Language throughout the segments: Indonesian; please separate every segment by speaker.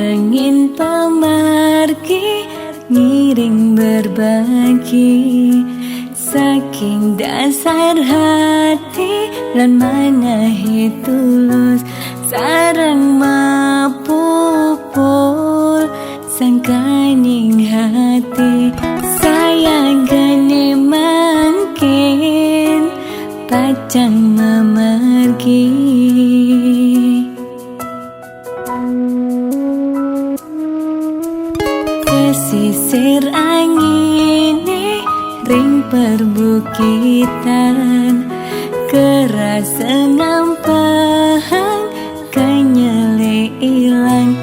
Speaker 1: angin pemargi ngiring berbagi, saking dasar hati lan manahi tulus sareng mapupul sangkaning hati sayang gane mangkin pacang memergi. Pesisir angine ring perbukitan kerasa ngampang kenyele ilang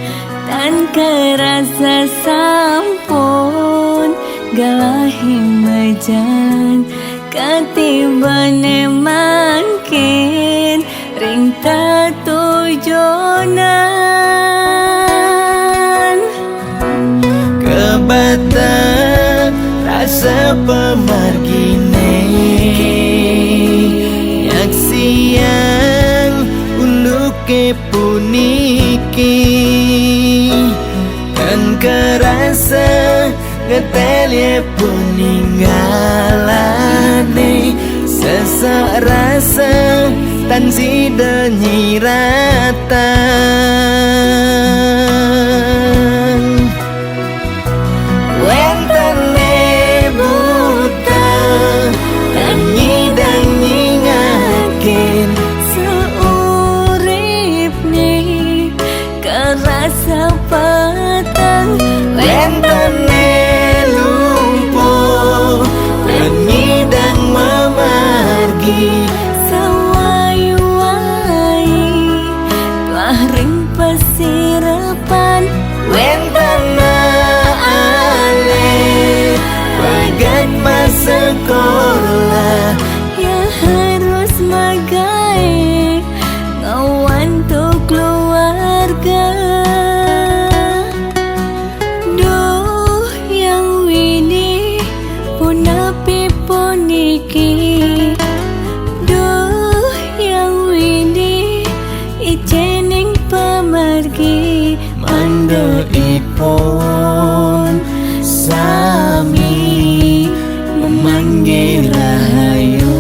Speaker 1: tan kerasa sampun galahi majan katibane mangkin ring tatujonan
Speaker 2: kebata rasa pemargine yaksiang uluke puniki kan kerasa ngetelye puninggalane sesak rasa tan sida nyiratan wentene buta tan nyidang nyingakin
Speaker 1: seurip nih kerasa petang
Speaker 2: wentene lumpuh tan nyidang memargi
Speaker 1: sawai-wai telah ring pesirapan
Speaker 2: wentana ale bagat masa sekolah
Speaker 1: ya harus magai ngawan tuh keluarga. Duh yang wini punapi puniki, duh yang wini ijening pemargi
Speaker 2: manda ipon sami memanggil rahayu.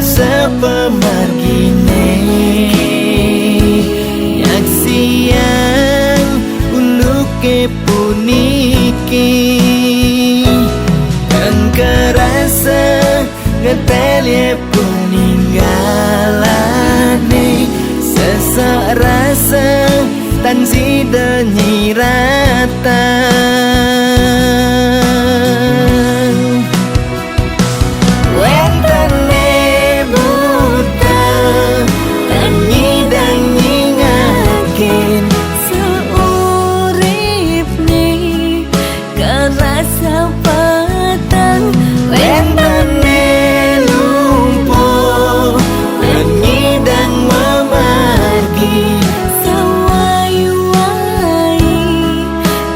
Speaker 2: Rasa pemargine yaksiang uluke puniki kan kerasa ngetelye puninggalane sesak rasa tan sida nyiratan wentene buta tan nyidang nyingakin
Speaker 1: seurip nih kerasa petang
Speaker 2: wentene lumpuh tan nyidang memargi
Speaker 1: sawai-wai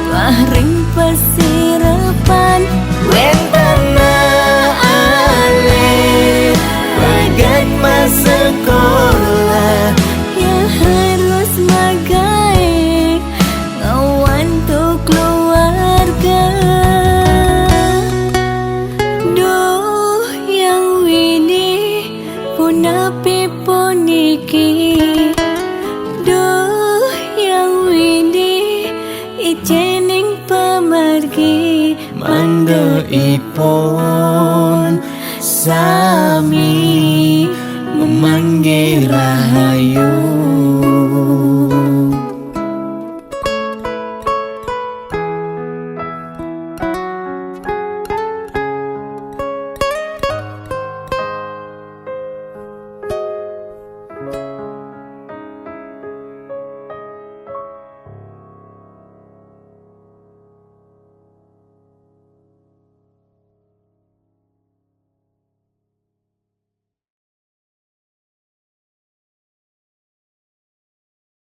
Speaker 1: telah ring pesirapan
Speaker 2: wentana ale bagat masa sekolah
Speaker 1: ya harus magai ngawan tuh keluarga. Duh yang wini punapi puniki, duh yang wini ijening pemargi
Speaker 2: manda ipon sami memanggil rahayu.